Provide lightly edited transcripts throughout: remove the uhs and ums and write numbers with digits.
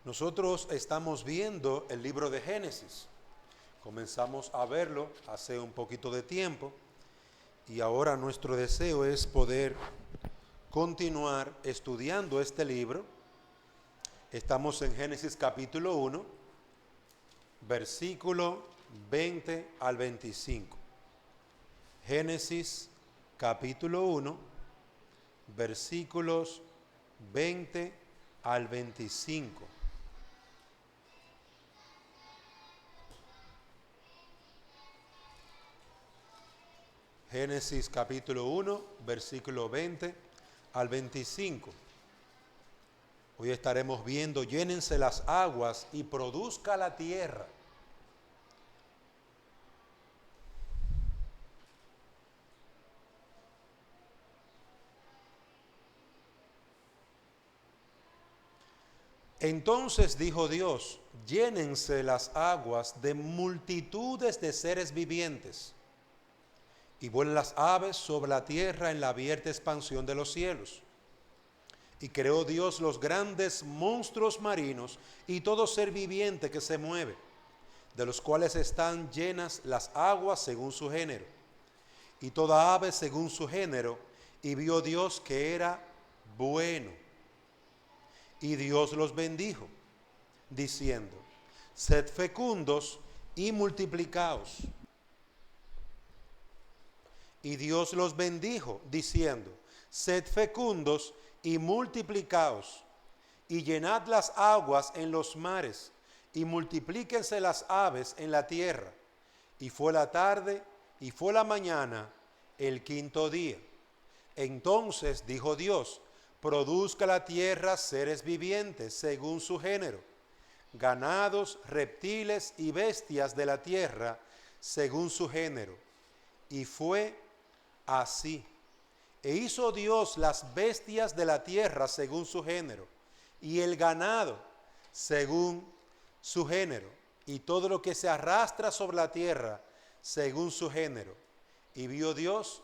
Nosotros estamos viendo el libro de Génesis. Comenzamos a verlo hace un poquito de tiempo y ahora nuestro deseo es poder continuar estudiando este libro. Estamos en Génesis capítulo 1, versículo 20 al 25. Génesis capítulo 1, versículos 20 al 25. Génesis capítulo 1, versículo 20 al 25. Hoy estaremos viendo: llénense las aguas y produzca la tierra. Entonces dijo Dios: llénense las aguas de multitudes de seres vivientes, y vuelen las aves sobre la tierra en la abierta expansión de los cielos. Y creó Dios los grandes monstruos marinos y todo ser viviente que se mueve, de los cuales están llenas las aguas según su género, y toda ave según su género. Y vio Dios que era bueno. Y Dios los bendijo, diciendo: sed fecundos y multiplicaos. Y Dios los bendijo, diciendo: sed fecundos y multiplicaos, y llenad las aguas en los mares, y multiplíquense las aves en la tierra. Y fue la tarde y fue la mañana, el quinto día. Entonces dijo Dios: produzca la tierra seres vivientes según su género, ganados, reptiles y bestias de la tierra según su género. Y fue así. E hizo Dios las bestias de la tierra según su género, y el ganado según su género, y todo lo que se arrastra sobre la tierra según su género. Y vio Dios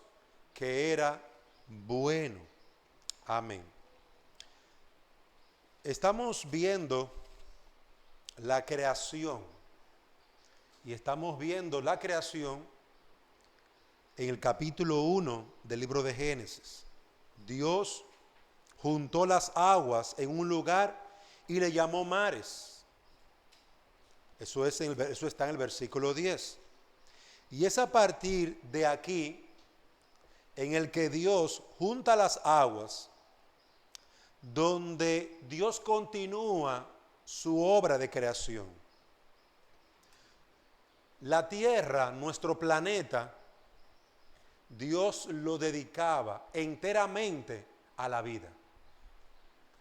que era bueno. Amén. Estamos viendo la creación, y estamos viendo la creación en el capítulo 1 del libro de Génesis. Dios juntó las aguas en un lugar y le llamó mares. Eso está en el versículo 10. Y es a partir de aquí en el que Dios junta las aguas, donde Dios continúa su obra de creación. La tierra, nuestro planeta, Dios lo dedicaba enteramente a la vida.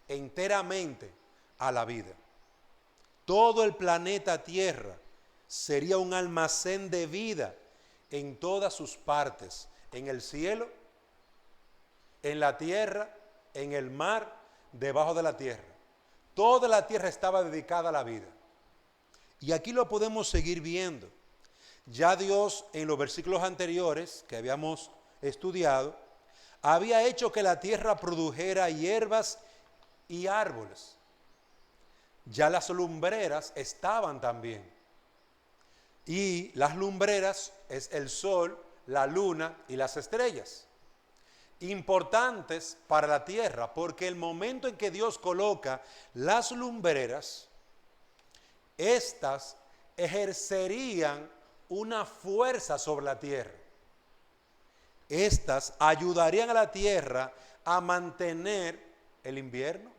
Enteramente a la vida. Todo el planeta Tierra sería un almacén de vida en todas sus partes. En el cielo, en la tierra, en el mar, debajo de la tierra. Toda la tierra estaba dedicada a la vida. Y aquí lo podemos seguir viendo. Ya Dios, en los versículos anteriores que habíamos estudiado, había hecho que la tierra produjera hierbas y árboles. Ya las lumbreras estaban también. Y las lumbreras es el sol, la luna y las estrellas. Importantes para la tierra, porque el momento en que Dios coloca las lumbreras, estas ejercerían una fuerza sobre la tierra. Estas ayudarían a la tierra a mantener el invierno,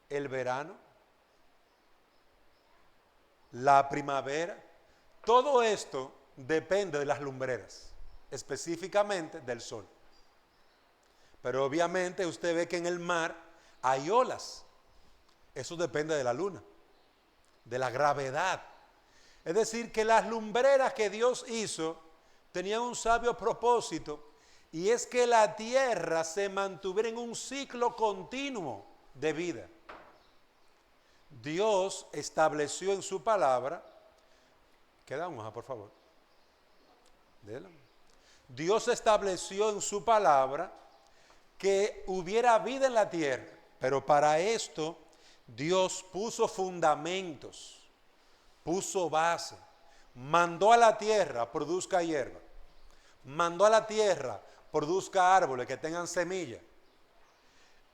el verano, la primavera. Todo esto depende de las lumbreras, específicamente del sol. Pero obviamente usted ve que en el mar hay olas. Eso depende de la luna, de la gravedad. Es decir, que las lumbreras que Dios hizo tenían un sabio propósito, y es que la tierra se mantuviera en un ciclo continuo de vida. Dios estableció en su palabra, queda una hoja por favor. Dios estableció en su palabra que hubiera vida en la tierra, pero para esto Dios puso fundamentos, puso base, mandó a la tierra produzca hierba, mandó a la tierra produzca árboles que tengan semilla.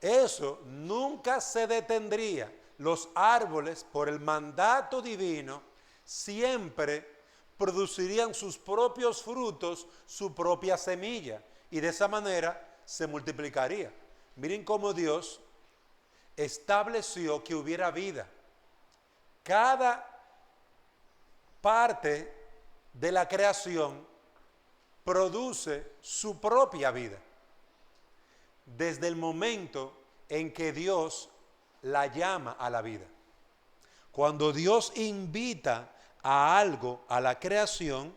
Eso nunca se detendría. Los árboles, por el mandato divino, siempre producirían sus propios frutos, su propia semilla, y de esa manera se multiplicaría. Miren cómo Dios estableció que hubiera vida. Cada parte de la creación produce su propia vida. Desde el momento en que Dios la llama a la vida. Cuando Dios invita a algo, a la creación,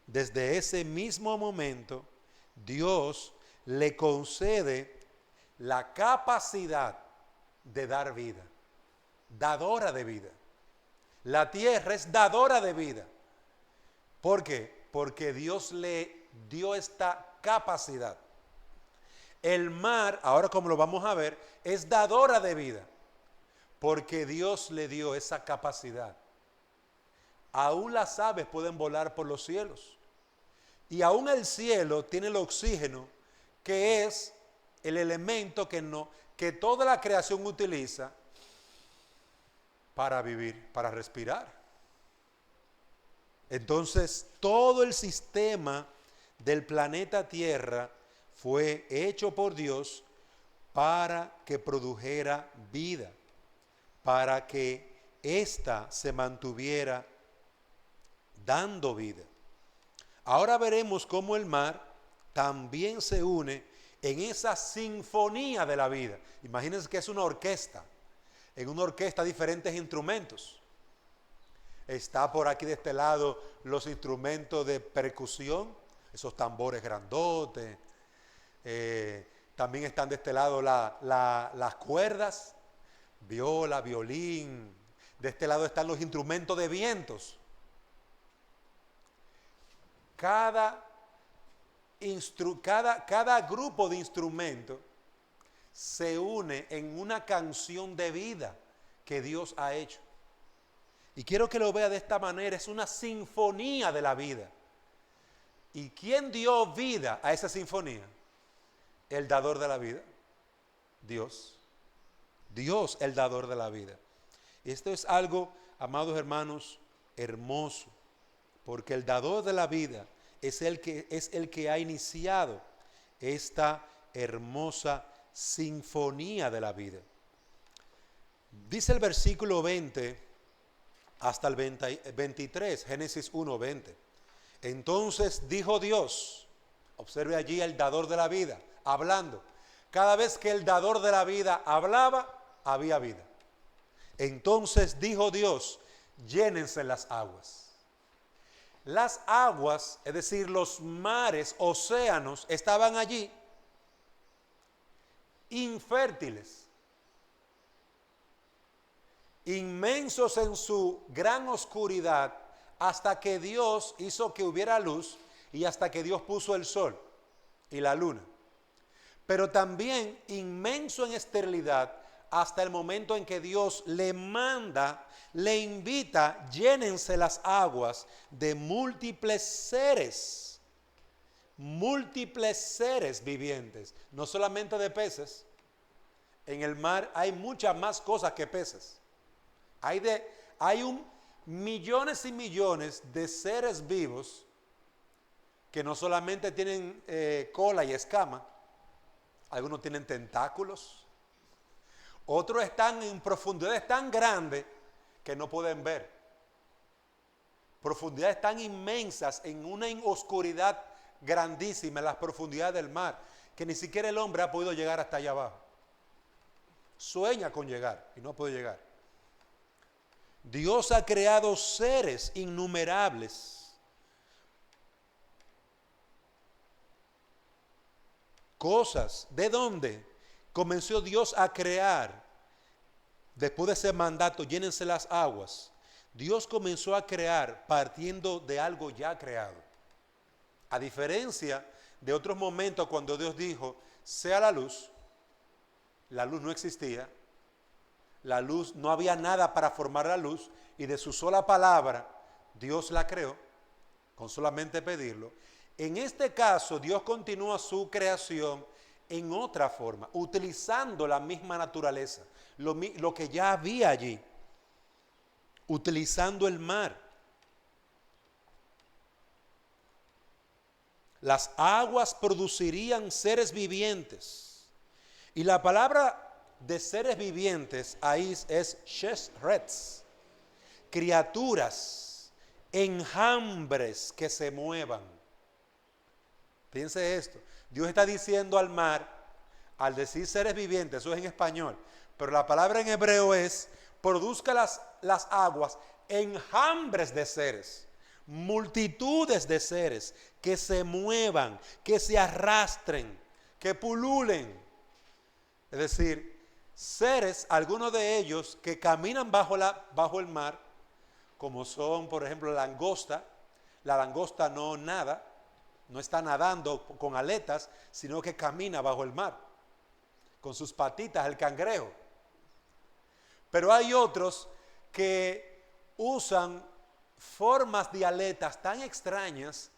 desde ese mismo momento, Dios le concede la capacidad de dar vida, dadora de vida. La tierra es dadora de vida. ¿Por qué? Porque Dios le dio esta capacidad. El mar, ahora como lo vamos a ver, es dadora de vida, porque Dios le dio esa capacidad. Aún las aves pueden volar por los cielos, y aún el cielo tiene el oxígeno, que es el elemento que toda la creación utiliza para vivir, para respirar. Entonces, todo el sistema del planeta Tierra fue hecho por Dios para que produjera vida, para que ésta se mantuviera dando vida. Ahora veremos cómo el mar también se une en esa sinfonía de la vida. Imagínense que es una orquesta. En una orquesta diferentes instrumentos. Está por aquí de este lado los instrumentos de percusión, esos tambores grandotes. También están de este lado las cuerdas, viola, violín. De este lado están los instrumentos de vientos. Cada grupo de instrumentos se une en una canción de vida que Dios ha hecho. Y quiero que lo vea de esta manera, es una sinfonía de la vida. ¿Y quién dio vida a esa sinfonía? El dador de la vida, Dios. Dios, el dador de la vida. Y esto es algo, amados hermanos, hermoso, porque el dador de la vida es el que ha iniciado esta hermosa sinfonía de la vida. Dice el versículo 20 hasta el 23, Génesis 1:20. Entonces dijo Dios, observe allí el dador de la vida, hablando. Cada vez que el dador de la vida hablaba, había vida. Entonces dijo Dios, llénense las aguas. Las aguas, es decir, los mares, océanos, estaban allí infértiles, inmensos en su gran oscuridad, hasta que Dios hizo que hubiera luz y hasta que Dios puso el sol y la luna. Pero también inmenso en esterilidad hasta el momento en que Dios le manda, le invita, llénense las aguas de múltiples seres vivientes, no solamente de peces. En el mar hay muchas más cosas que peces. Hay millones y millones de seres vivos que no solamente tienen cola y escama, algunos tienen tentáculos, otros están en profundidades tan grandes que no pueden ver. Profundidades tan inmensas en una oscuridad grandísima en las profundidades del mar, que ni siquiera el hombre ha podido llegar hasta allá abajo. Sueña con llegar y no puede llegar. Dios ha creado seres innumerables, cosas. ¿De dónde comenzó Dios a crear? Después de ese mandato, llénense las aguas. Dios comenzó a crear partiendo de algo ya creado. A diferencia de otros momentos cuando Dios dijo, sea la luz no existía. La luz, no había nada para formar la luz y de su sola palabra Dios la creó, con solamente pedirlo. En este caso, Dios continúa su creación en otra forma, utilizando la misma naturaleza, lo que ya había allí, utilizando el mar. Las aguas producirían seres vivientes. Y la palabra de seres vivientes ahí es sheshrets, criaturas, enjambres que se muevan. Piense esto, Dios está diciendo al mar, al decir seres vivientes, eso es en español, pero la palabra en hebreo es, produzca las aguas, enjambres de seres, multitudes de seres que se muevan, que se arrastren, que pululen. Es decir, seres, algunos de ellos que caminan bajo el mar, como son, por ejemplo, la langosta no nada, no está nadando con aletas, sino que camina bajo el mar, con sus patitas, el cangrejo. Pero hay otros que usan formas de aletas tan extrañas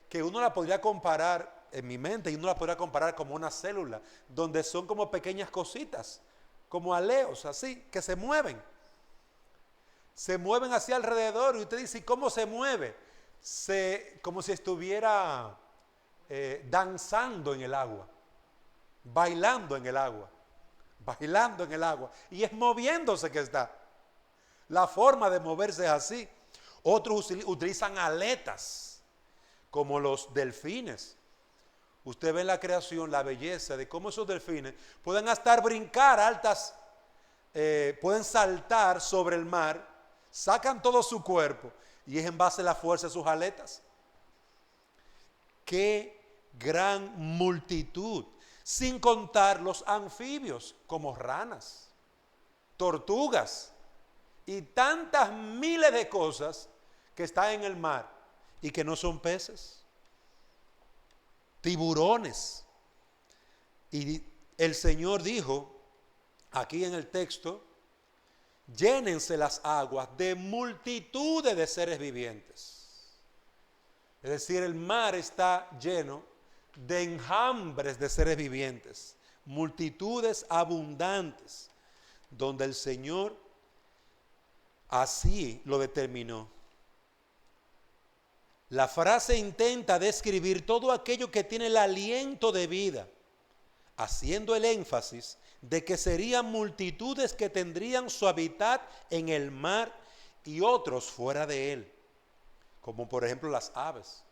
que uno la podría comparar en mi mente, y uno la podría comparar como una célula, donde son como pequeñas cositas, como aleos, así, que se mueven hacia alrededor, y usted dice, ¿y cómo se mueve? Como si estuviera danzando en el agua, bailando en el agua, y es moviéndose que está. La forma de moverse es así. Otros utilizan aletas, como los delfines. Usted ve en la creación la belleza de cómo esos delfines pueden hasta brincar altas, pueden saltar sobre el mar, sacan todo su cuerpo y es en base a la fuerza de sus aletas. ¡Qué gran multitud! Sin contar los anfibios como ranas, tortugas y tantas miles de cosas que están en el mar y que no son peces. Tiburones. Y el Señor dijo aquí en el texto, llénense las aguas de multitudes de seres vivientes. Es decir, el mar está lleno de enjambres de seres vivientes, multitudes abundantes, donde el Señor así lo determinó. La frase intenta describir todo aquello que tiene el aliento de vida, haciendo el énfasis de que serían multitudes que tendrían su hábitat en el mar y otros fuera de él, como por ejemplo las aves.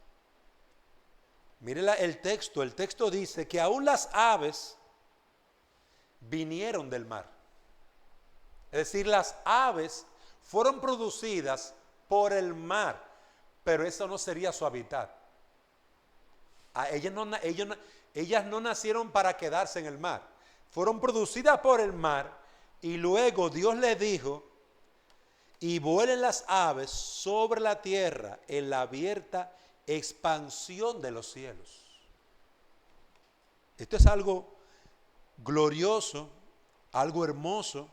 Mire el texto dice que aún las aves vinieron del mar. Es decir, las aves fueron producidas por el mar, pero eso no sería su hábitat. Ellas no nacieron para quedarse en el mar. Fueron producidas por el mar y luego Dios les dijo, y vuelen las aves sobre la tierra en la abierta expansión de los cielos. Esto es algo glorioso, algo hermoso.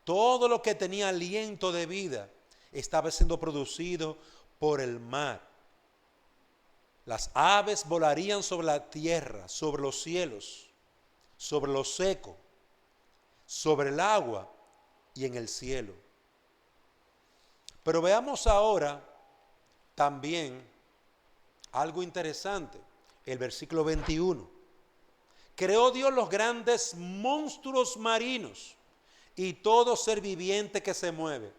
Todo lo que tenía aliento de vida estaba siendo producido por el mar. Las aves volarían sobre la tierra, sobre los cielos, sobre lo seco, sobre el agua y en el cielo. Pero veamos ahora también algo interesante, el versículo 21. Creó Dios los grandes monstruos marinos y todo ser viviente que se mueve.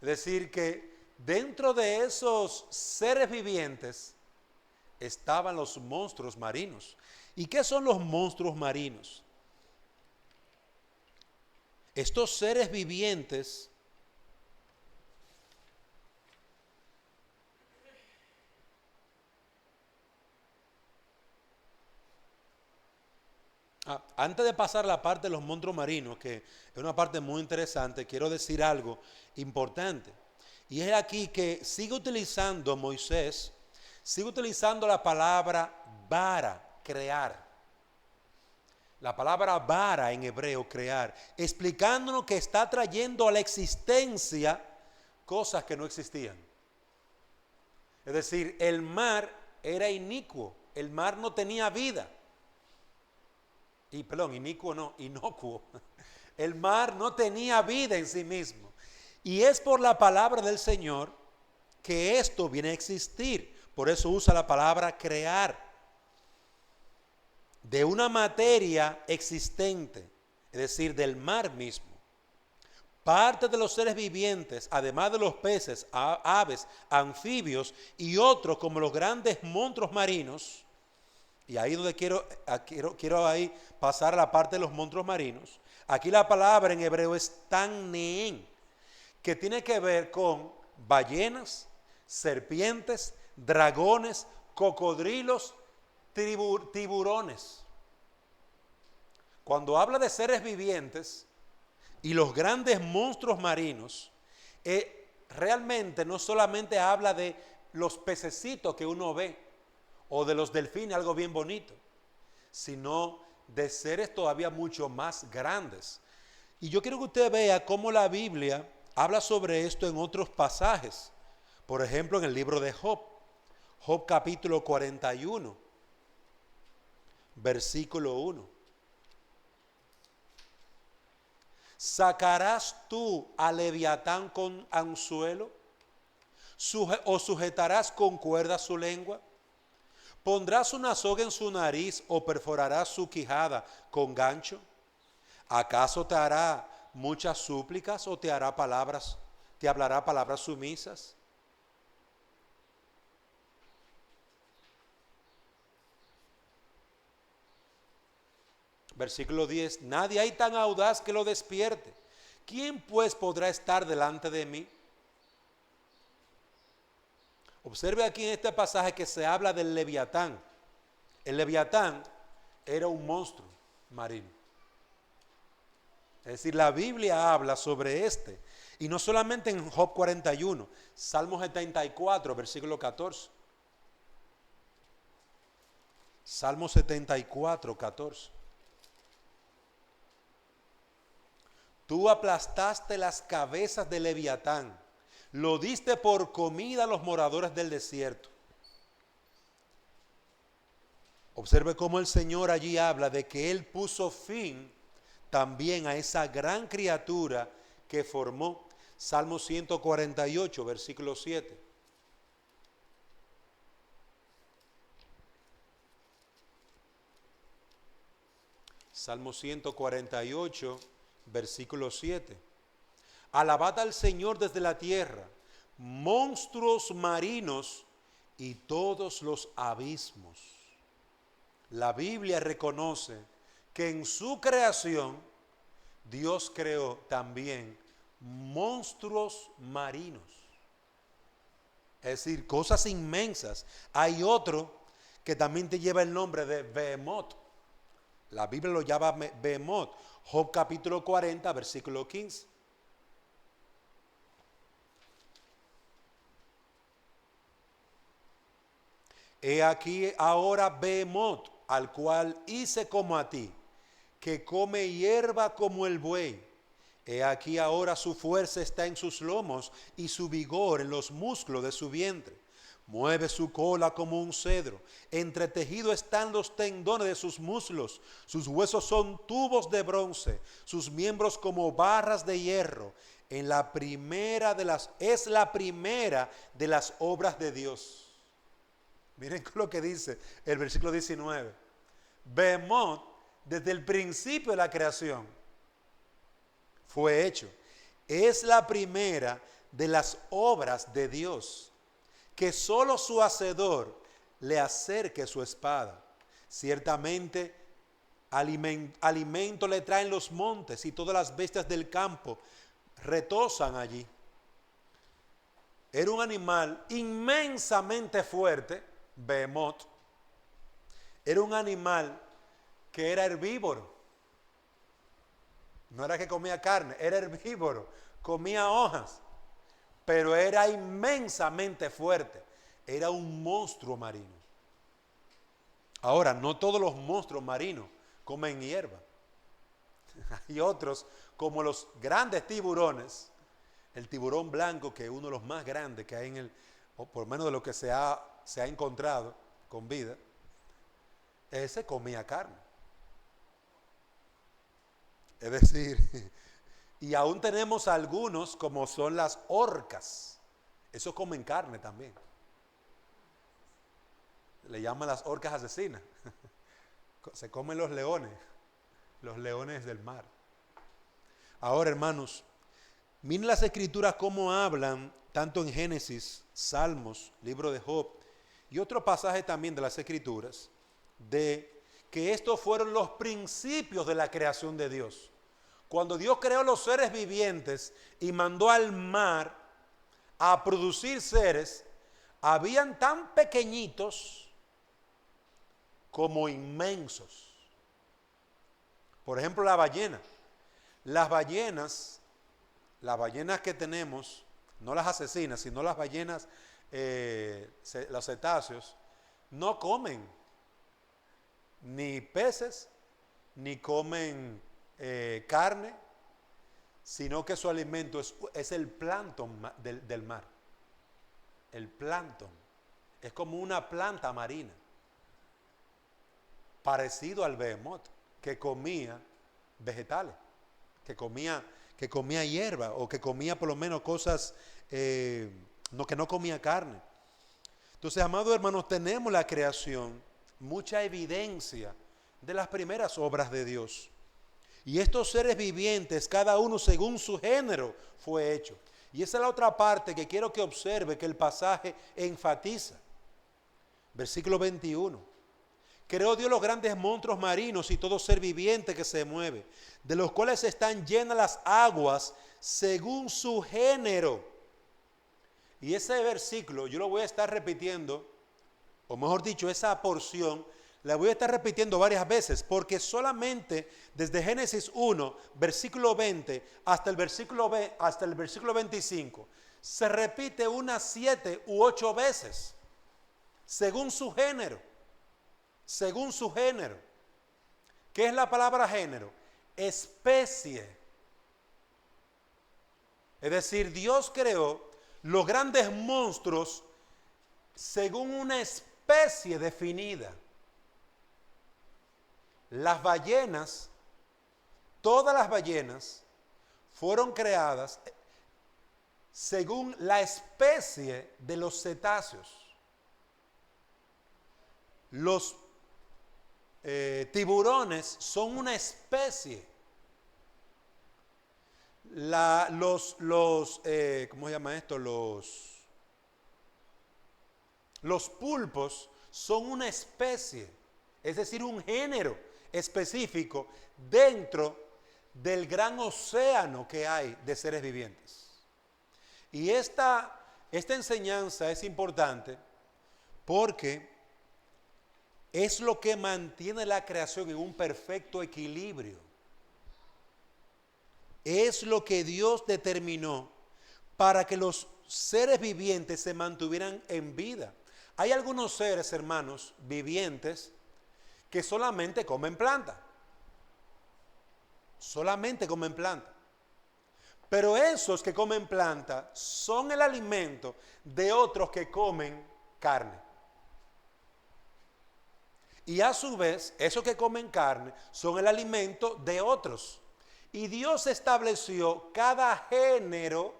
Es decir, que dentro de esos seres vivientes estaban los monstruos marinos. ¿Y qué son los monstruos marinos? Estos seres vivientes antes de pasar a la parte de los monstruos marinos, que es una parte muy interesante, quiero decir algo importante. Y es aquí que sigue utilizando Moisés, sigue utilizando la palabra vara, crear. La palabra bara en hebreo, crear, explicándonos que está trayendo a la existencia cosas que no existían. Es decir, el mar era inicuo, el mar no tenía vida. Inicuo no, inocuo. El mar no tenía vida en sí mismo. Y es por la palabra del Señor que esto viene a existir. Por eso usa la palabra crear. De una materia existente, es decir, del mar mismo. Parte de los seres vivientes, además de los peces, aves, anfibios y otros como los grandes monstruos marinos, y ahí donde quiero ahí pasar a la parte de los monstruos marinos. Aquí la palabra en hebreo es tanneén, que tiene que ver con ballenas, serpientes, dragones, cocodrilos, tiburones. Cuando habla de seres vivientes y los grandes monstruos marinos, realmente no solamente habla de los pececitos que uno ve o de los delfines, algo bien bonito, sino de seres todavía mucho más grandes. Y yo quiero que usted vea cómo la Biblia habla sobre esto en otros pasajes. Por ejemplo, en el libro de Job, Job capítulo 41, versículo 1. ¿Sacarás tú a Leviatán con anzuelo? ¿O sujetarás con cuerda su lengua? ¿Pondrás una soga en su nariz o perforarás su quijada con gancho? ¿Acaso te hará muchas súplicas o te hablará palabras sumisas? Versículo 10, nadie hay tan audaz que lo despierte. ¿Quién pues podrá estar delante de mí? Observe aquí en este pasaje que se habla del Leviatán. El Leviatán era un monstruo marino. Es decir, la Biblia habla sobre este. Y no solamente en Job 41, Salmo 74, versículo 14. Salmo 74, 14. Tú aplastaste las cabezas de Leviatán, lo diste por comida a los moradores del desierto. Observe cómo el Señor allí habla de que Él puso fin también a esa gran criatura que formó. Salmo 148, versículo 7. Salmo 148, versículo 7. Alabad al Señor desde la tierra, monstruos marinos y todos los abismos. La Biblia reconoce que en su creación Dios creó también monstruos marinos. Es decir, cosas inmensas. Hay otro que también te lleva el nombre de Behemoth. La Biblia lo llama Behemoth. Job capítulo 40, versículo 15. He aquí ahora Behemoth, al cual hice como a ti, que come hierba como el buey. He aquí ahora su fuerza está en sus lomos y su vigor en los músculos de su vientre. Mueve su cola como un cedro, entretejido están los tendones de sus muslos, sus huesos son tubos de bronce, sus miembros como barras de hierro. Es la primera de las obras de Dios. Miren lo que dice el versículo 19. Behemoth, desde el principio de la creación, fue hecho. Es la primera de las obras de Dios, que solo su hacedor le acerque su espada. Ciertamente alimento le traen los montes y todas las bestias del campo retozan allí. Era un animal inmensamente fuerte, Behemoth. Era un animal que era herbívoro. No era que comía carne, era herbívoro, comía hojas, pero era inmensamente fuerte. Era un monstruo marino. Ahora, no todos los monstruos marinos comen hierba. Hay otros, como los grandes tiburones, el tiburón blanco, que es uno de los más grandes que hay en el, o por lo menos de lo que se ha encontrado con vida, ese comía carne. Es decir, y aún tenemos algunos como son las orcas. Esos comen carne también. Le llaman las orcas asesinas. Se comen los leones del mar. Ahora, hermanos, miren las escrituras cómo hablan, tanto en Génesis, Salmos, libro de Job, y otro pasaje también de las escrituras, de que estos fueron los principios de la creación de Dios. Cuando Dios creó los seres vivientes y mandó al mar a producir seres, habían tan pequeñitos como inmensos. Por ejemplo, la ballena. Las ballenas que tenemos, no las asesinas, sino las ballenas, los cetáceos, no comen ni peces, ni comen carne, sino que su alimento es el plancton del mar. El plancton es como una planta marina, parecido al behemoth, que comía vegetales, que comía hierba, o que comía por lo menos cosas, que no comía carne. Entonces, amados hermanos, tenemos la creación, mucha evidencia de las primeras obras de Dios. Y estos seres vivientes, cada uno según su género, fue hecho. Y esa es la otra parte que quiero que observe, que el pasaje enfatiza. Versículo 21. Creó Dios los grandes monstruos marinos y todo ser viviente que se mueve, de los cuales están llenas las aguas según su género. Y ese versículo yo lo voy a estar repitiendo, o mejor dicho, esa porción la voy a estar repitiendo varias veces, porque solamente desde Génesis 1, versículo 20, hasta el versículo 25, se repite unas 7 u 8 veces, según su género. Según su género. ¿Qué es la palabra género? Especie. Es decir, Dios creó los grandes monstruos según una especie definida. Las ballenas, todas las ballenas fueron creadas según la especie de los cetáceos. Los tiburones son una especie. ¿Cómo se llama esto? Los pulpos son una especie, es decir, un género específico dentro del gran océano que hay de seres vivientes. Y esta enseñanza es importante porque es lo que mantiene la creación en un perfecto equilibrio. Es lo que Dios determinó para que los seres vivientes se mantuvieran en vida. Hay algunos seres, hermanos, vivientes que solamente comen planta. Solamente comen planta. Pero esos que comen planta son el alimento de otros que comen carne. Y a su vez, esos que comen carne son el alimento de otros. Y Dios estableció cada género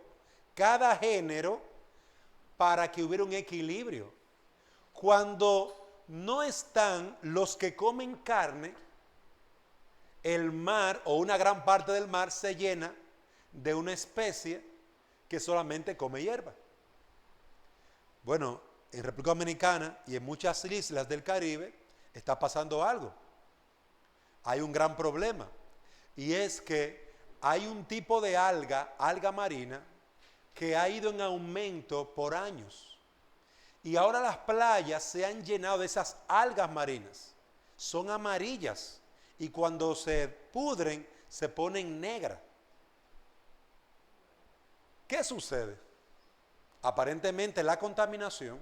para que hubiera un equilibrio. Cuando no están los que comen carne, el mar o una gran parte del mar se llena de una especie que solamente come hierba. Bueno, en República Dominicana y en muchas islas del Caribe está pasando algo. Hay un gran problema, y es que hay un tipo de alga marina, que ha ido en aumento por años. Y ahora las playas se han llenado de esas algas marinas. Son amarillas y cuando se pudren se ponen negras. ¿Qué sucede? Aparentemente la contaminación,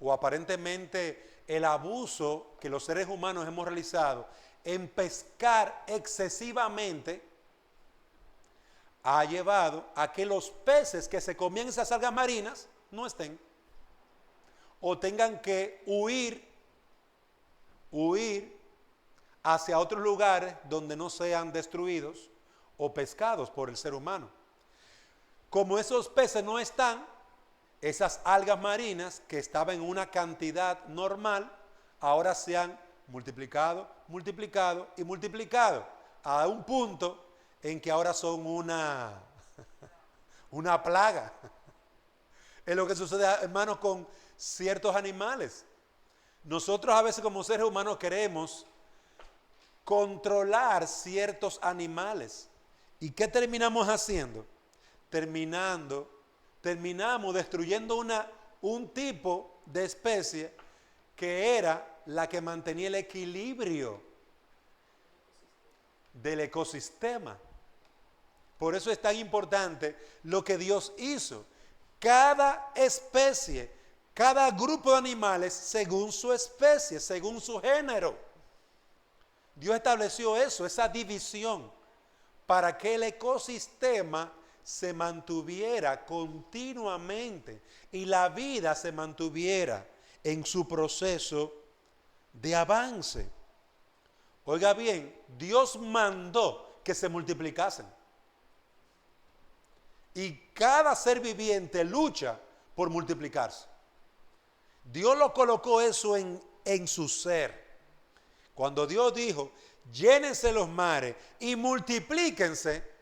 o aparentemente el abuso que los seres humanos hemos realizado en pescar excesivamente ha llevado a que los peces que se comían esas algas marinas no estén, o tengan que huir hacia otros lugares donde no sean destruidos o pescados por el ser humano. Como esos peces no están, esas algas marinas que estaban en una cantidad normal, ahora se han multiplicado, multiplicado y multiplicado, a un punto en que ahora son una plaga. Es lo que sucede, hermanos, con ciertos animales. Nosotros a veces como seres humanos queremos controlar ciertos animales. ¿Y qué terminamos haciendo? Terminamos destruyendo un tipo de especie que era la que mantenía el equilibrio del ecosistema. Por eso es tan importante lo que Dios hizo. Cada especie, cada grupo de animales según su especie, según su género. Dios estableció eso, esa división, para que el ecosistema se mantuviera continuamente y la vida se mantuviera en su proceso de avance. Oiga bien, Dios mandó que se multiplicasen. Y cada ser viviente lucha por multiplicarse. Dios lo colocó eso en su ser. Cuando Dios dijo, llénense los mares y multiplíquense,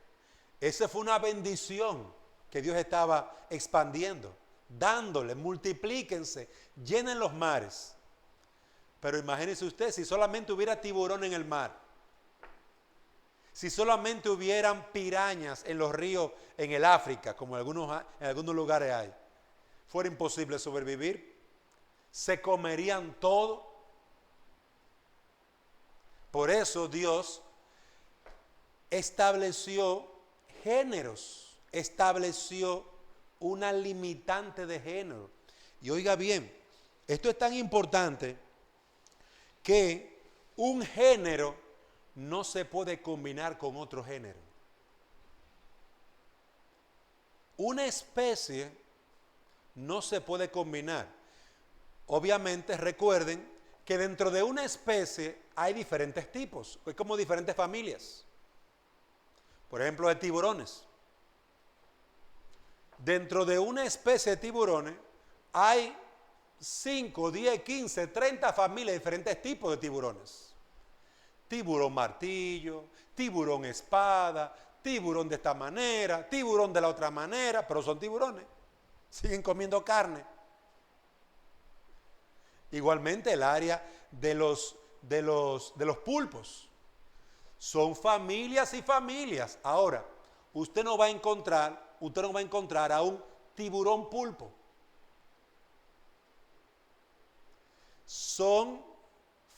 esa fue una bendición que Dios estaba expandiendo, dándole, multiplíquense, llenen los mares. Pero imagínense usted, si solamente hubiera tiburón en el mar, si solamente hubieran pirañas en los ríos en el África, como en algunos lugares hay, fuera imposible sobrevivir. Se comerían todo. Por eso Dios estableció géneros, estableció una limitante de género. Y oiga bien, esto es tan importante que un género no se puede combinar con otro género. Una especie no se puede combinar. Obviamente recuerden que dentro de una especie hay diferentes tipos, es como diferentes familias. Por ejemplo, de tiburones. Dentro de una especie de tiburones hay 5, 10, 15, 30 familias de diferentes tipos de tiburones. Tiburón martillo, tiburón espada, tiburón de esta manera, tiburón de la otra manera, pero son tiburones, siguen comiendo carne. Igualmente el área de los pulpos, son familias y familias. Ahora, usted no va a encontrar a un tiburón pulpo. Son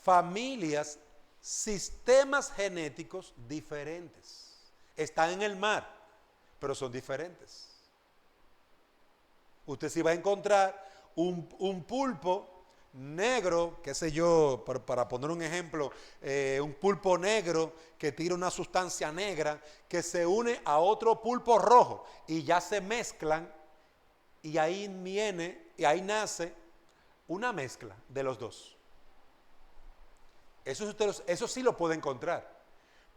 familias, sistemas genéticos diferentes. Están en el mar, pero son diferentes. Usted sí va a encontrar un pulpo negro, qué sé yo, para poner un ejemplo, un pulpo negro que tira una sustancia negra que se une a otro pulpo rojo y ya se mezclan y ahí nace una mezcla de los dos. Eso sí lo puede encontrar.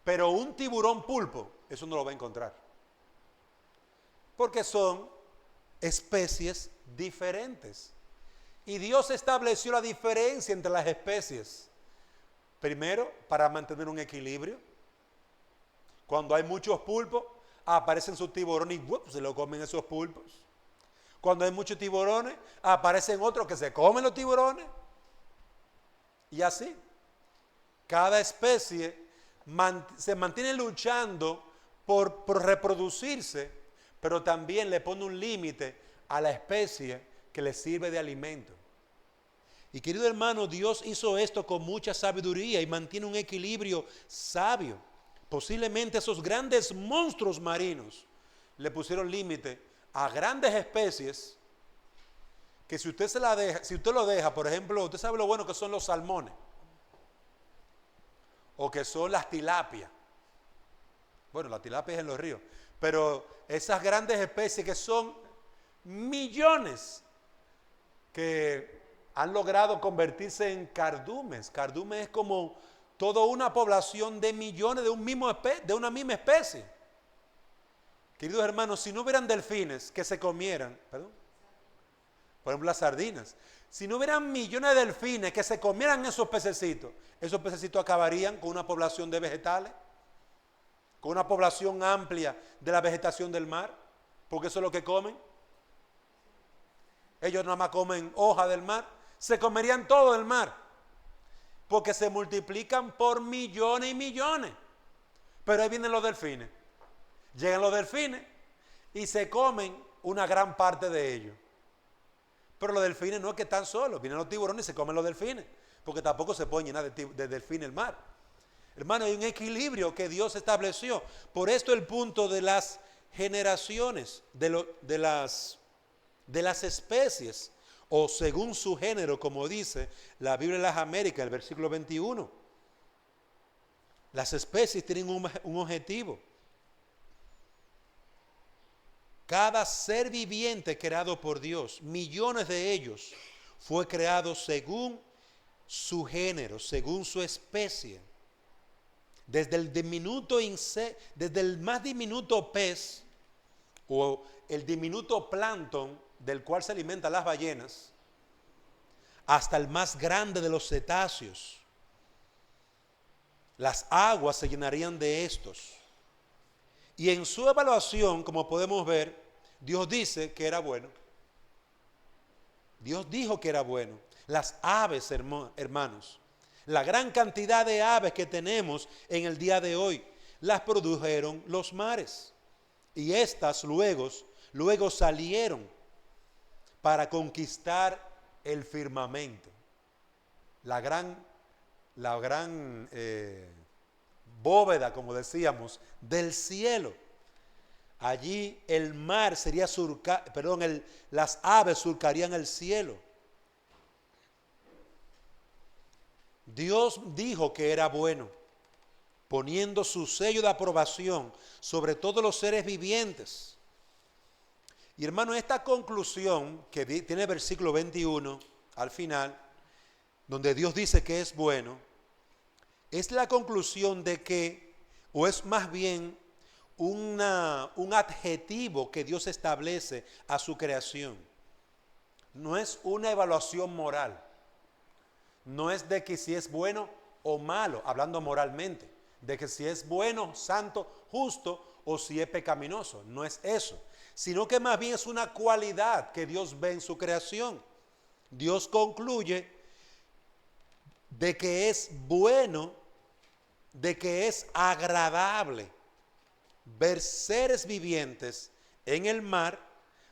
Pero un tiburón pulpo, eso no lo va a encontrar. Porque son especies diferentes. Y Dios estableció la diferencia entre las especies. Primero, para mantener un equilibrio. Cuando hay muchos pulpos, aparecen sus tiburones y se lo comen esos pulpos. Cuando hay muchos tiburones, aparecen otros que se comen los tiburones. Y así. Cada especie se mantiene luchando por reproducirse, pero también le pone un límite a la especie que le sirve de alimento. Y querido hermano, Dios hizo esto con mucha sabiduría y mantiene un equilibrio sabio. Posiblemente esos grandes monstruos marinos le pusieron límite a grandes especies que si usted lo deja, por ejemplo, usted sabe lo bueno que son los salmones. o que son las tilapias. Bueno, la tilapia es en los ríos, pero esas grandes especies que son millones que han logrado convertirse en cardumes. Cardumen es como toda una población de millones de una misma especie. Queridos hermanos, si no hubieran delfines que se comieran, perdón, por ejemplo las sardinas, si no hubieran millones de delfines que se comieran esos pececitos acabarían con una población de vegetales, con una población amplia de la vegetación del mar, porque eso es lo que comen. Ellos nada más comen hoja del mar, se comerían todo del mar, porque se multiplican por millones y millones. Pero ahí vienen los delfines. Llegan los delfines y se comen una gran parte de ellos. Pero los delfines no es que están solos, vienen los tiburones y se comen los delfines, porque tampoco se puede llenar de delfines el mar. Hermano, hay un equilibrio que Dios estableció. Por esto el punto de las generaciones, de las especies, o según su género, como dice la Biblia de las Américas, el versículo 21. Las especies tienen un objetivo. Cada ser viviente creado por Dios, millones de ellos, fue creado según su género, según su especie. Desde el más diminuto pez o el diminuto plancton del cual se alimentan las ballenas, hasta el más grande de los cetáceos. Las aguas se llenarían de estos. Y en su evaluación, como podemos ver, Dios dice que era bueno. Dios dijo que era bueno. Las aves, hermanos, la gran cantidad de aves que tenemos en el día de hoy, las produjeron los mares. Y estas luego salieron para conquistar el firmamento. La gran bóveda, como decíamos, del cielo. Allí el mar sería las aves surcarían el cielo. Dios dijo que era bueno, poniendo su sello de aprobación sobre todos los seres vivientes. Y hermano, esta conclusión que tiene el versículo 21 al final, donde Dios dice que es bueno, es la conclusión de que, o es más bien un adjetivo que Dios establece a su creación. No es una evaluación moral. No es de que si es bueno o malo, hablando moralmente, de que si es bueno, santo, justo o si es pecaminoso. No es eso, sino que más bien es una cualidad que Dios ve en su creación. Dios concluye de que es bueno, de que es agradable ver seres vivientes en el mar,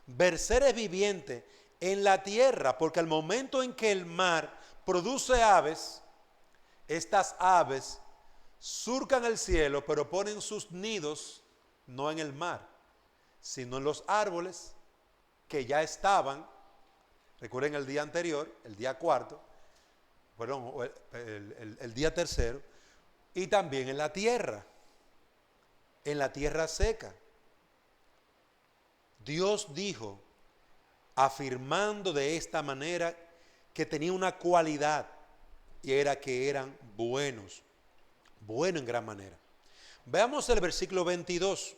ver seres vivientes en la tierra, porque al momento en que el mar produce aves, estas aves surcan el cielo, pero ponen sus nidos no en el mar, sino en los árboles que ya estaban. Recuerden el día anterior, el día cuarto, perdón, el día tercero, y también en la tierra seca. Dios dijo, afirmando de esta manera, que tenía una cualidad, y era que eran buenos en gran manera. Veamos el versículo 22.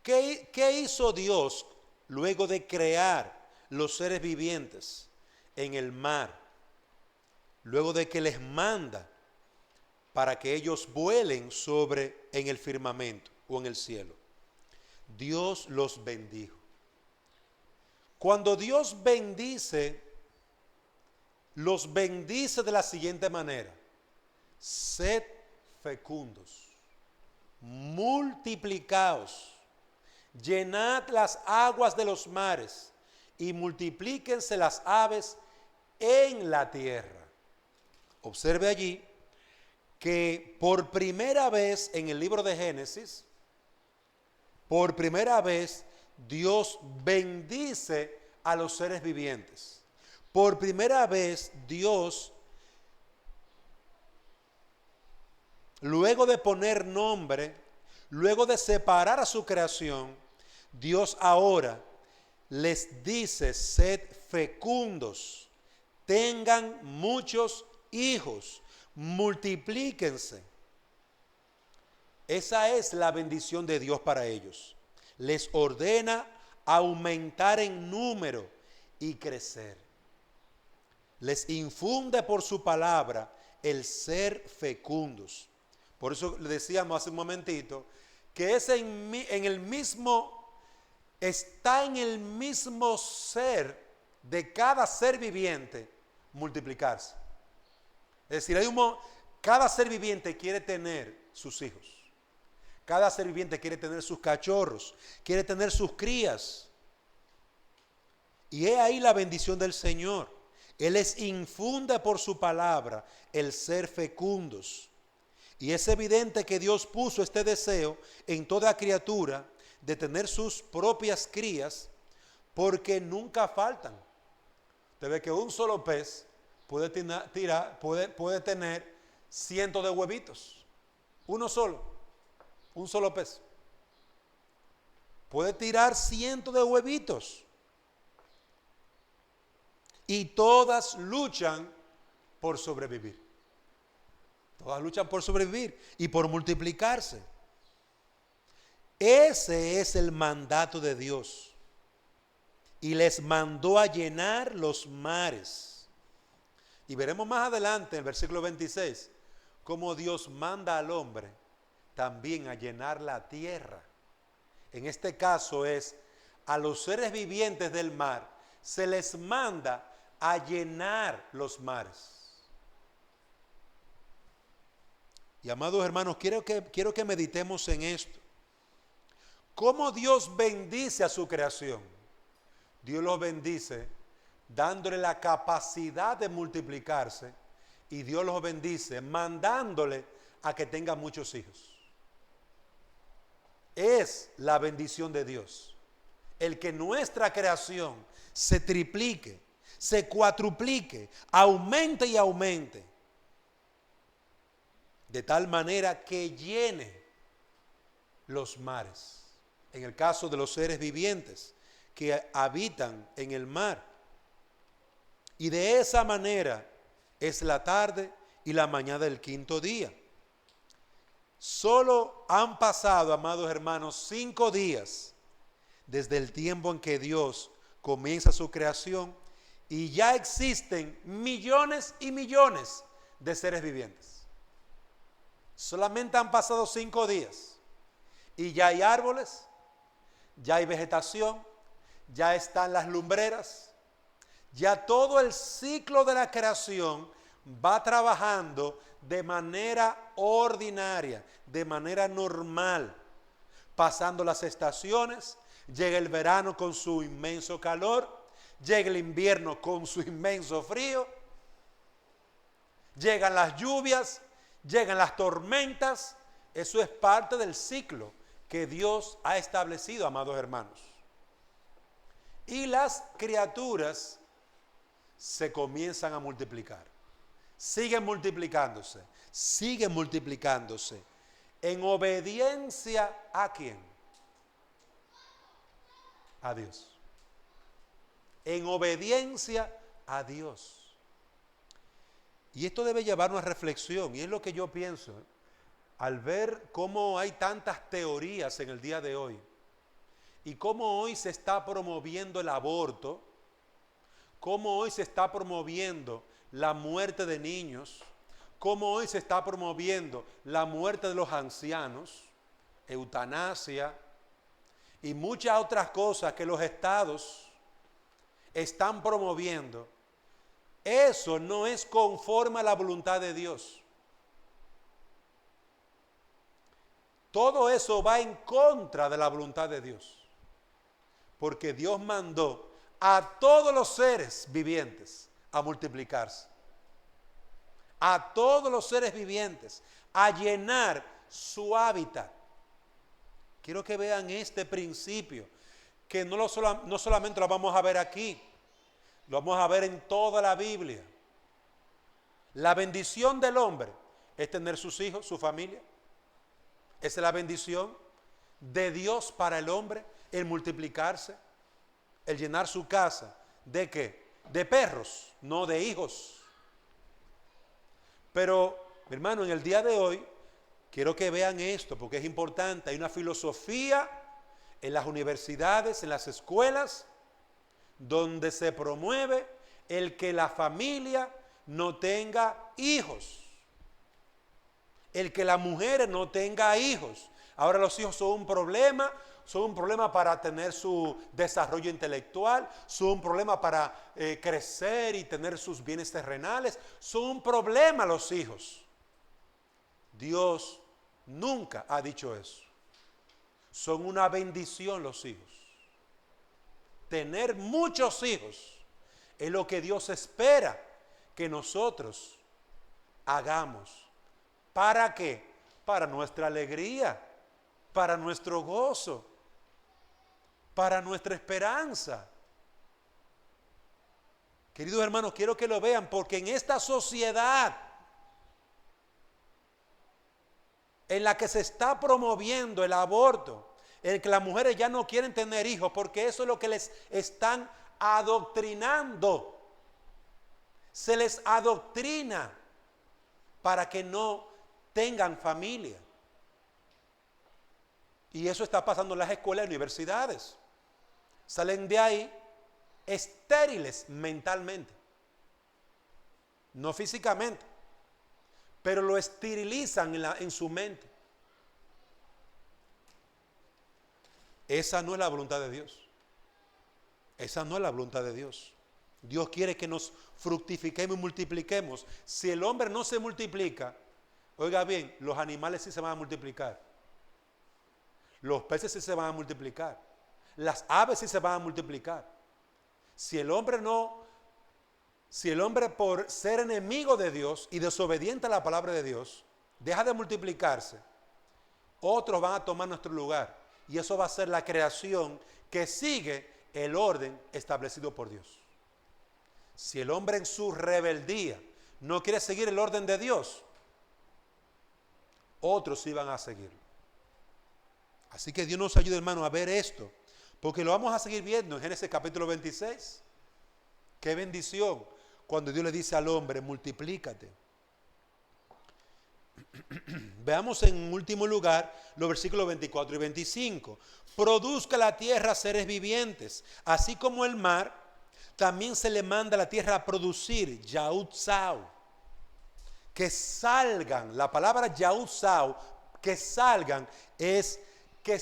¿Qué hizo Dios luego de crear los seres vivientes en el mar? Luego de que les manda para que ellos vuelen en el firmamento o en el cielo. Dios los bendijo. Cuando Dios los bendice de la siguiente manera: sed fecundos, multiplicaos, llenad las aguas de los mares y multiplíquense las aves en la tierra. Observe allí que por primera vez en el libro de Génesis, por primera vez Dios bendice a los seres vivientes. Por primera vez Dios luego de poner nombre, luego de separar a su creación, Dios ahora les dice: sed fecundos, tengan muchos hijos, multiplíquense. Esa es la bendición de Dios para ellos. Les ordena aumentar en número y crecer. Les infunde por su palabra el ser fecundos. Por eso le decíamos hace un momentito que es en el mismo, está en el mismo ser de cada ser viviente multiplicarse. Es decir, cada ser viviente quiere tener sus hijos. Cada ser viviente quiere tener sus cachorros, quiere tener sus crías. Y he ahí la bendición del Señor. Él les infunde por su palabra el ser fecundos. Y es evidente que Dios puso este deseo en toda criatura de tener sus propias crías, porque nunca faltan. Usted ve que un solo pez puede tener cientos de huevitos. Uno solo. Un solo pez puede tirar cientos de huevitos, y todas luchan por sobrevivir. Todas luchan por sobrevivir y por multiplicarse. Ese es el mandato de Dios. Y les mandó a llenar los mares. Y veremos más adelante en el versículo 26 cómo Dios manda al hombre también a llenar la tierra. En este caso es a los seres vivientes del mar, se les manda a llenar los mares. Y amados hermanos, quiero que meditemos en esto. ¿Cómo Dios bendice a su creación? Dios los bendice dándole la capacidad de multiplicarse, y Dios los bendice mandándole a que tengan muchos hijos. Es la bendición de Dios el que nuestra creación se triplique, se cuatruplique, aumente y aumente, de tal manera que llene los mares. En el caso de los seres vivientes que habitan en el mar. Y de esa manera es la tarde y la mañana del quinto día. Solo han pasado, amados hermanos, 5 días desde el tiempo en que Dios comienza su creación, y ya existen millones y millones de seres vivientes. Solamente han pasado 5 días y ya hay árboles, ya hay vegetación, ya están las lumbreras, ya todo el ciclo de la creación va trabajando de manera ordinaria, de manera normal, pasando las estaciones. Llega el verano con su inmenso calor, llega el invierno con su inmenso frío, llegan las lluvias, llegan las tormentas. Eso es parte del ciclo que Dios ha establecido, amados hermanos. Y las criaturas se comienzan a multiplicar. Siguen multiplicándose, siguen multiplicándose. ¿En obediencia a quién? A Dios. En obediencia a Dios. Y esto debe llevarnos a reflexión, y es lo que yo pienso, al ver cómo hay tantas teorías en el día de hoy, y cómo hoy se está promoviendo el aborto, cómo hoy se está promoviendo la muerte de niños, cómo hoy se está promoviendo la muerte de los ancianos, eutanasia y muchas otras cosas que los estados están promoviendo. Eso no es conforme a la voluntad de Dios. Todo eso va en contra de la voluntad de Dios, porque Dios mandó a todos los seres vivientes a multiplicarse, a todos los seres vivientes a llenar su hábitat. Quiero que vean este principio, que no solamente lo vamos a ver aquí, lo vamos a ver en toda la Biblia. La bendición del hombre es tener sus hijos, su familia. Esa es la bendición de Dios para el hombre, el multiplicarse, el llenar su casa. ¿De qué? De perros, no de hijos. Pero, mi hermano, en el día de hoy, quiero que vean esto porque es importante. Hay una filosofía en las universidades, en las escuelas, donde se promueve el que la familia no tenga hijos. El que las mujeres no tenga hijos. Ahora los hijos son un problema para tener su desarrollo intelectual, son un problema para crecer y tener sus bienes terrenales, son un problema los hijos. Dios nunca ha dicho eso. Son una bendición los hijos. Tener muchos hijos es lo que Dios espera que nosotros hagamos. ¿Para qué? Para nuestra alegría, para nuestro gozo, para nuestra esperanza. Queridos hermanos, quiero que lo vean porque en esta sociedad en la que se está promoviendo el aborto, en que las mujeres ya no quieren tener hijos porque eso es lo que les están adoctrinando. Se les adoctrina para que no tengan familia. Y eso está pasando en las escuelas y universidades. Salen de ahí estériles mentalmente, no físicamente, pero lo esterilizan en su mente. Esa no es la voluntad de Dios. Esa no es la voluntad de Dios. Dios quiere que nos fructifiquemos y multipliquemos. Si el hombre no se multiplica, oiga bien, los animales sí se van a multiplicar. Los peces sí se van a multiplicar. Las aves sí se van a multiplicar. Si el hombre por ser enemigo de Dios y desobediente a la palabra de Dios, deja de multiplicarse, otros van a tomar nuestro lugar. Y eso va a ser la creación que sigue el orden establecido por Dios. Si el hombre en su rebeldía no quiere seguir el orden de Dios, otros sí van a seguirlo. Así que Dios nos ayude, hermano, a ver esto, porque lo vamos a seguir viendo en Génesis capítulo 26. Qué bendición cuando Dios le dice al hombre, multiplícate. Veamos en último lugar los versículos 24 y 25. Produzca la tierra seres vivientes, así como el mar, también se le manda a la tierra a producir, Yahutzau, que salgan. La palabra Yahutzau, que salgan, es que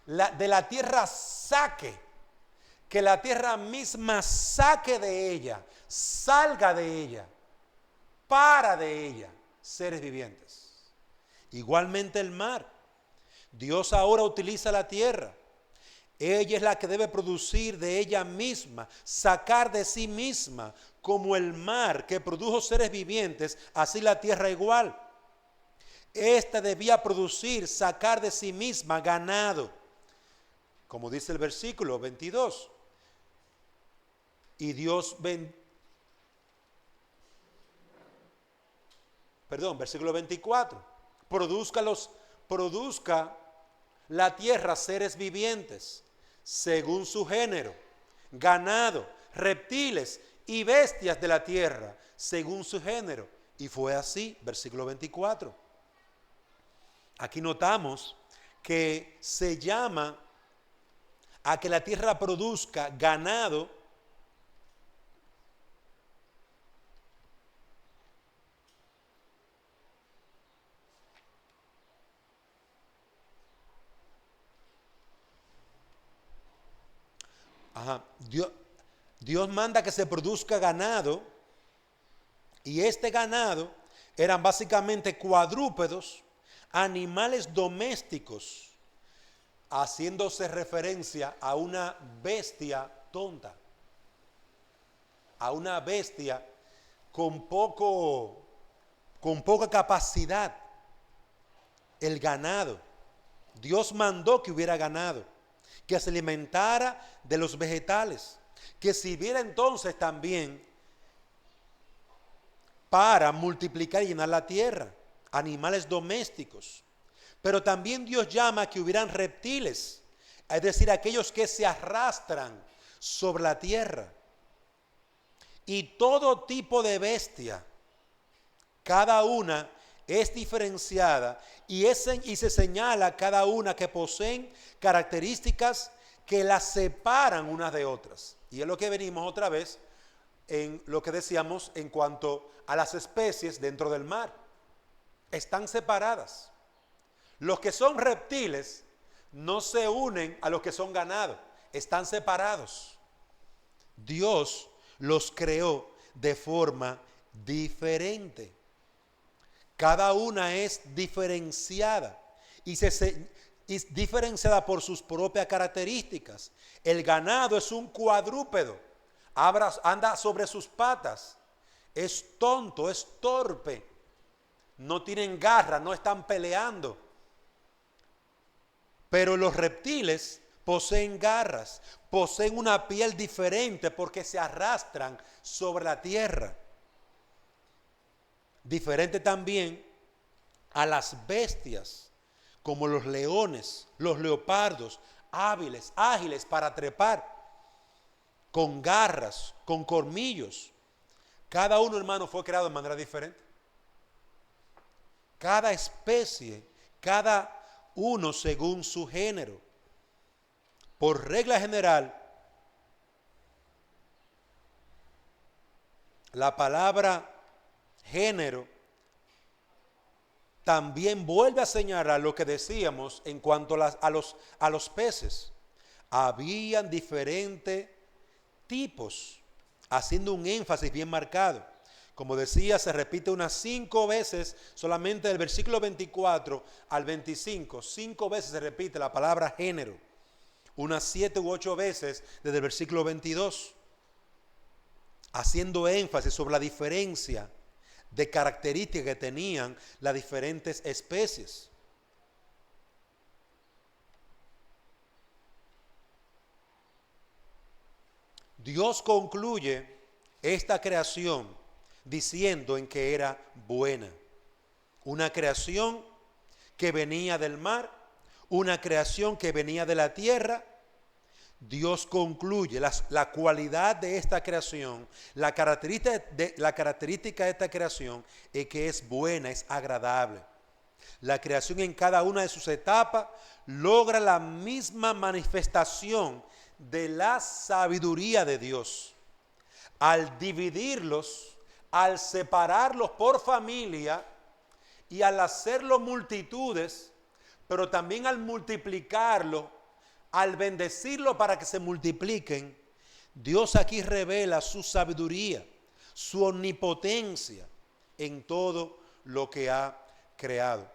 de la tierra saque, que la tierra misma saque de ella, salga de ella, para de ella, seres vivientes. Igualmente el mar. Dios ahora utiliza la tierra. Ella es la que debe producir de ella misma, sacar de sí misma, como el mar que produjo seres vivientes, así la tierra igual. Esta debía producir, sacar de sí misma ganado, como dice el versículo 22. Y Dios versículo 24. Produzca la tierra seres vivientes, según su género, ganado, reptiles y bestias de la tierra, según su género. Y fue así, versículo 24. Aquí notamos que se llama a que la tierra produzca ganado, Dios manda que se produzca ganado, y este ganado eran básicamente cuadrúpedos, animales domésticos, haciéndose referencia a una bestia tonta, a una bestia con poca capacidad. El ganado. Dios mandó que hubiera ganado, que se alimentara de los vegetales, que sirviera entonces también para multiplicar y llenar la tierra. animales domésticos. Pero también Dios llama que hubieran reptiles, es decir, aquellos que se arrastran sobre la tierra. Y todo tipo de bestia, cada una es diferenciada y se señala cada una que poseen características que las separan unas de otras. Y es lo que venimos otra vez en lo que decíamos en cuanto a las especies dentro del mar. Están separadas. Los que son reptiles no se unen a los que son ganado, están separados. Dios los creó de forma diferente. Cada una es diferenciada y es diferenciada por sus propias características. El ganado es un cuadrúpedo, anda sobre sus patas, es tonto, es torpe, no tienen garras, no están peleando. Pero los reptiles poseen garras, poseen una piel diferente porque se arrastran sobre la tierra. Diferente también a las bestias, como los leones, los leopardos, ágiles para trepar, con garras, con colmillos. Cada uno, hermano, fue creado de manera diferente. Cada especie, cada uno según su género. Por regla general, la palabra género también vuelve a señalar lo que decíamos en cuanto a los peces. Habían diferentes tipos, haciendo un énfasis bien marcado. Como decía, se repite unas 5 veces, solamente del versículo 24 al 25, 5 veces se repite la palabra género. Unas 7 u 8 veces desde el versículo 22, haciendo énfasis sobre la diferencia de características que tenían las diferentes especies. Dios concluye esta creación diciendo en que era buena. Una creación que venía del mar, una creación que venía de la tierra. Dios concluye la cualidad de esta creación, la característica de esta creación es que es buena, es agradable. La creación en cada una de sus etapas logra la misma manifestación de la sabiduría de Dios. Al dividirlos, al separarlos por familia y al hacerlo multitudes, pero también al multiplicarlo, al bendecirlo para que se multipliquen, Dios aquí revela su sabiduría, su omnipotencia en todo lo que ha creado.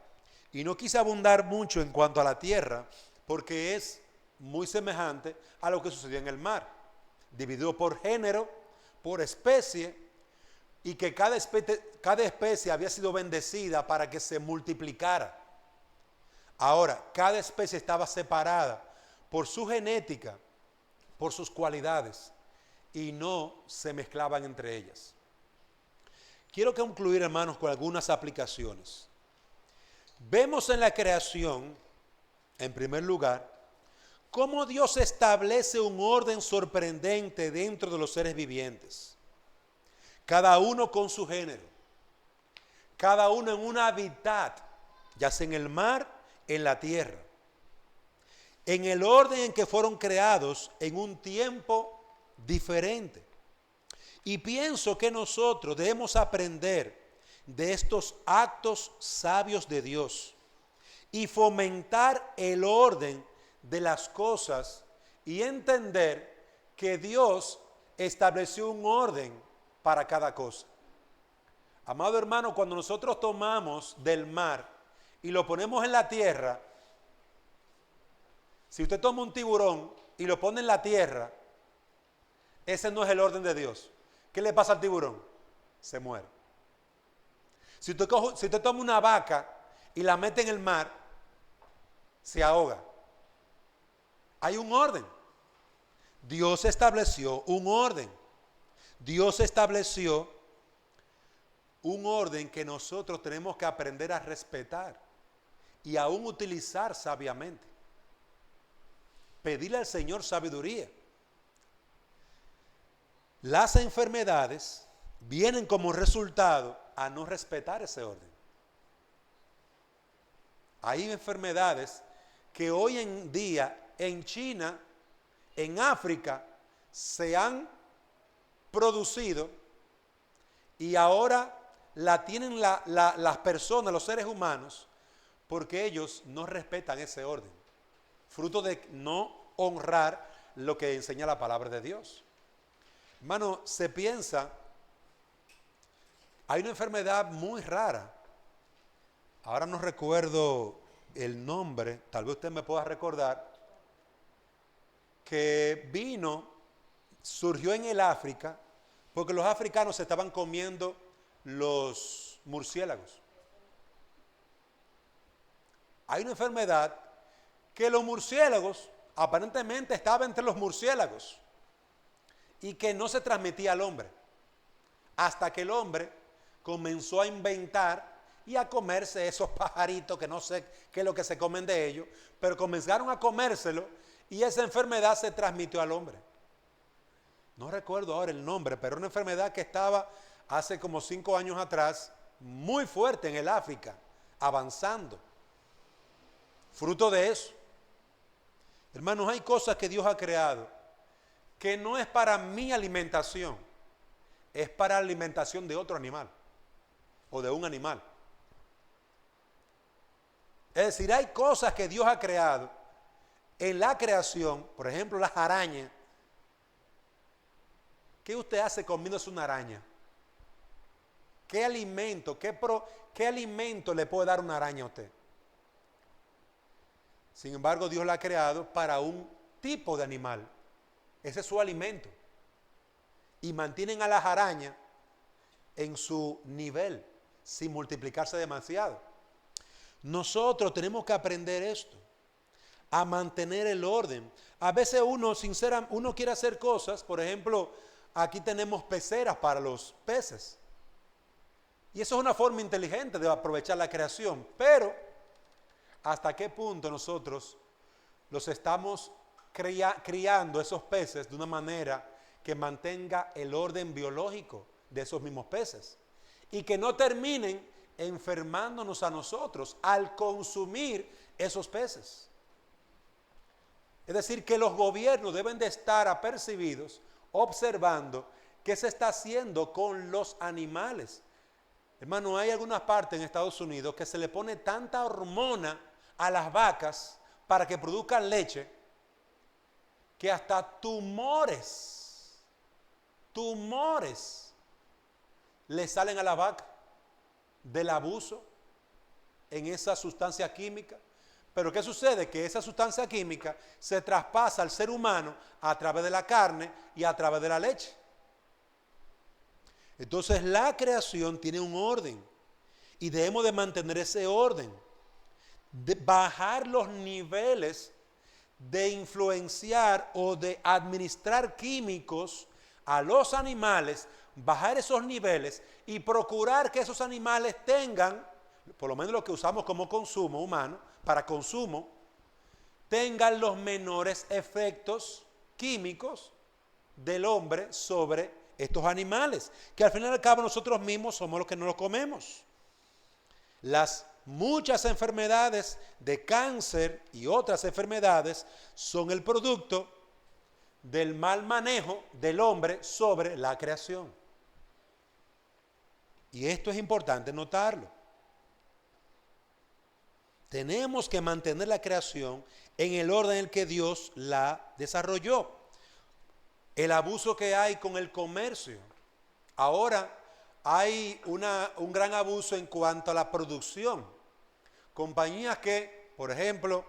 Y no quise abundar mucho en cuanto a la tierra, porque es muy semejante a lo que sucedió en el mar, dividido por género, por especie, y que cada especie había sido bendecida para que se multiplicara. Ahora, cada especie estaba separada por su genética, por sus cualidades, y no se mezclaban entre ellas. Quiero concluir, hermanos, con algunas aplicaciones. Vemos en la creación, en primer lugar, cómo Dios establece un orden sorprendente dentro de los seres vivientes. Cada uno con su género, cada uno en un hábitat, ya sea en el mar, en la tierra, en el orden en que fueron creados en un tiempo diferente. Y pienso que nosotros debemos aprender de estos actos sabios de Dios y fomentar el orden de las cosas y entender que Dios estableció un orden para cada cosa. Amado hermano, cuando nosotros tomamos del mar y lo ponemos en la tierra, si usted toma un tiburón y lo pone en la tierra, ese no es el orden de Dios. ¿Qué le pasa al tiburón? Se muere. Si usted toma una vaca y la mete en el mar, se ahoga. Hay un orden. Dios estableció un orden. Dios estableció un orden que nosotros tenemos que aprender a respetar y aún utilizar sabiamente. Pedirle al Señor sabiduría. Las enfermedades vienen como resultado a no respetar ese orden. Hay enfermedades que hoy en día en China, en África, se han producido y ahora la tienen las personas, los seres humanos, porque ellos no respetan ese orden, fruto de no honrar lo que enseña la palabra de Dios. Hermano, se piensa, hay una enfermedad muy rara, ahora no recuerdo el nombre, tal vez usted me pueda recordar, que surgió en el África, porque los africanos se estaban comiendo los murciélagos. Hay una enfermedad que los murciélagos, aparentemente estaba entre los murciélagos, y que no se transmitía al hombre, hasta que el hombre comenzó a inventar y a comerse esos pajaritos que no sé qué es lo que se comen de ellos, pero comenzaron a comérselo y esa enfermedad se transmitió al hombre. No recuerdo ahora el nombre, pero una enfermedad que estaba hace como 5 años atrás, muy fuerte en el África, avanzando. Fruto de eso. Hermanos, hay cosas que Dios ha creado que no es para mi alimentación, es para la alimentación de otro animal o de un animal. Es decir, hay cosas que Dios ha creado en la creación, por ejemplo, las arañas. ¿Qué usted hace comiéndose una araña? ¿Qué alimento, qué alimento le puede dar una araña a usted? Sin embargo, Dios la ha creado para un tipo de animal. Ese es su alimento. Y mantienen a las arañas en su nivel, sin multiplicarse demasiado. Nosotros tenemos que aprender esto, a mantener el orden. A veces uno quiere hacer cosas, por ejemplo, aquí tenemos peceras para los peces. Y eso es una forma inteligente de aprovechar la creación, pero ¿hasta qué punto nosotros los estamos criando esos peces de una manera que mantenga el orden biológico de esos mismos peces? Y que no terminen enfermándonos a nosotros al consumir esos peces. Es decir, que los gobiernos deben de estar apercibidos, observando qué se está haciendo con los animales. Hermano, hay algunas partes en Estados Unidos que se le pone tanta hormona a las vacas para que produzcan leche, que hasta tumores le salen a la vaca del abuso en esa sustancia química. Pero ¿qué sucede? Que esa sustancia química se traspasa al ser humano a través de la carne y a través de la leche. Entonces la creación tiene un orden y debemos de mantener ese orden, de bajar los niveles de influenciar o de administrar químicos a los animales, bajar esos niveles y procurar que esos animales tengan, por lo menos lo que usamos como consumo humano, para consumo, tengan los menores efectos químicos del hombre sobre estos animales, que al final y al cabo nosotros mismos somos los que no los comemos. Las muchas enfermedades de cáncer y otras enfermedades son el producto del mal manejo del hombre sobre la creación. Y esto es importante notarlo. Tenemos que mantener la creación en el orden en el que Dios la desarrolló. El abuso que hay con el comercio. Ahora hay un gran abuso en cuanto a la producción. Compañías que, por ejemplo,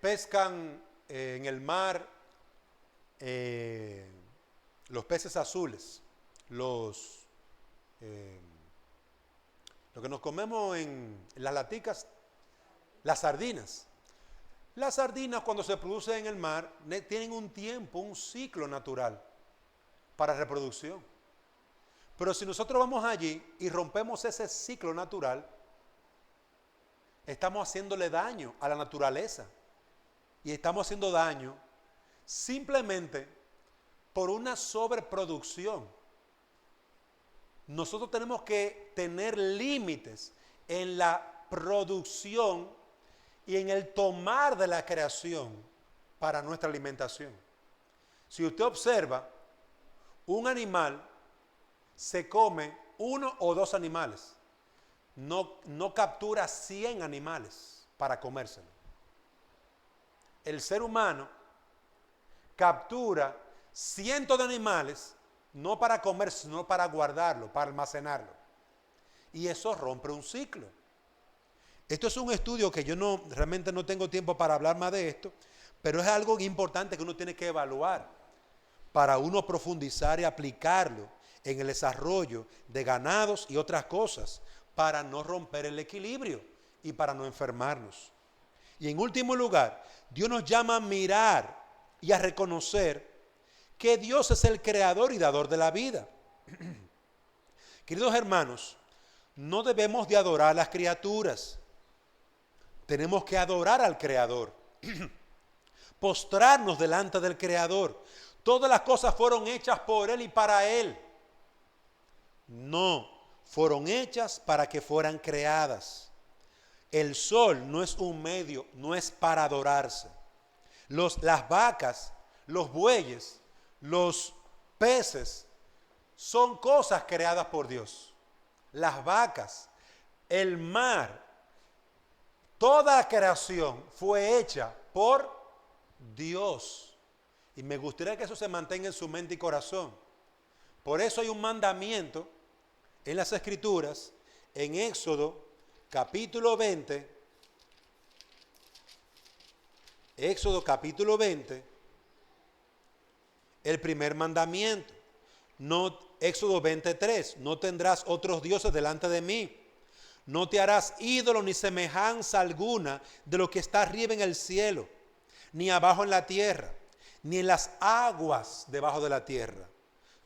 pescan en el mar los peces azules, lo que nos comemos en las laticas, las sardinas. Las sardinas, cuando se producen en el mar, tienen un tiempo, un ciclo natural para reproducción. Pero si nosotros vamos allí y rompemos ese ciclo natural, estamos haciéndole daño a la naturaleza. Y estamos haciendo daño simplemente por una sobreproducción. Nosotros tenemos que tener límites en la producción y en el tomar de la creación para nuestra alimentación. Si usted observa, un animal se come 1 o 2 animales. No captura 100 animales para comérselo. El ser humano captura cientos de animales, no para comer, sino para guardarlo, para almacenarlo. Y eso rompe un ciclo. Esto es un estudio que yo realmente no tengo tiempo para hablar más de esto, pero es algo importante que uno tiene que evaluar para uno profundizar y aplicarlo en el desarrollo de ganados y otras cosas, para no romper el equilibrio y para no enfermarnos. Y en último lugar, Dios nos llama a mirar y a reconocer que Dios es el creador y dador de la vida. Queridos hermanos, no debemos de adorar a las criaturas. Tenemos que adorar al Creador. Postrarnos delante del Creador. Todas las cosas fueron hechas por Él y para Él. No, fueron hechas para que fueran creadas. El sol no es un medio, no es para adorarse. Las vacas, los bueyes, los peces son cosas creadas por Dios. Las vacas, el mar, toda la creación fue hecha por Dios. Y me gustaría que eso se mantenga en su mente y corazón. Por eso hay un mandamiento en las Escrituras, en Éxodo capítulo 20, Éxodo capítulo 20, el primer mandamiento, Éxodo 23, no tendrás otros dioses delante de mí, no te harás ídolo ni semejanza alguna de lo que está arriba en el cielo, ni abajo en la tierra, ni en las aguas debajo de la tierra.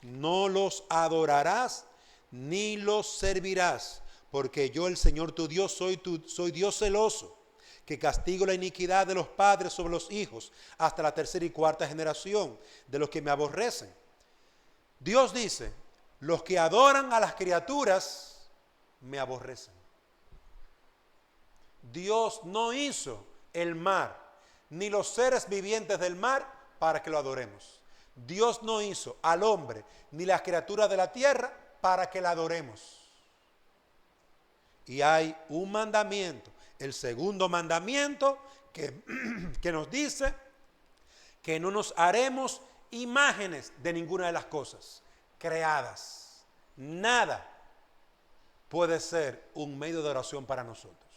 No los adorarás ni los servirás, porque yo, el Señor tu Dios, soy Dios celoso, que castigo la iniquidad de los padres sobre los hijos hasta la tercera y cuarta generación de los que me aborrecen. Dios dice, los que adoran a las criaturas me aborrecen. Dios no hizo el mar ni los seres vivientes del mar para que lo adoremos. Dios no hizo al hombre ni las criaturas de la tierra para que la adoremos. Y hay un mandamiento, el segundo mandamiento, que nos dice que no nos haremos imágenes de ninguna de las cosas creadas. Nada puede ser un medio de oración para nosotros.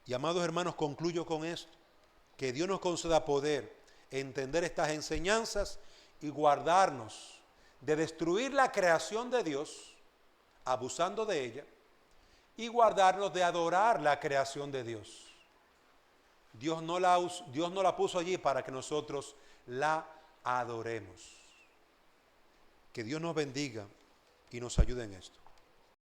Y amados hermanos, concluyo con esto, que Dios nos conceda poder entender estas enseñanzas y guardarnos de destruir la creación de Dios, abusando de ella, y guardarnos de adorar la creación de Dios. Dios no la puso allí para que nosotros la adoremos. Que Dios nos bendiga y nos ayude en esto.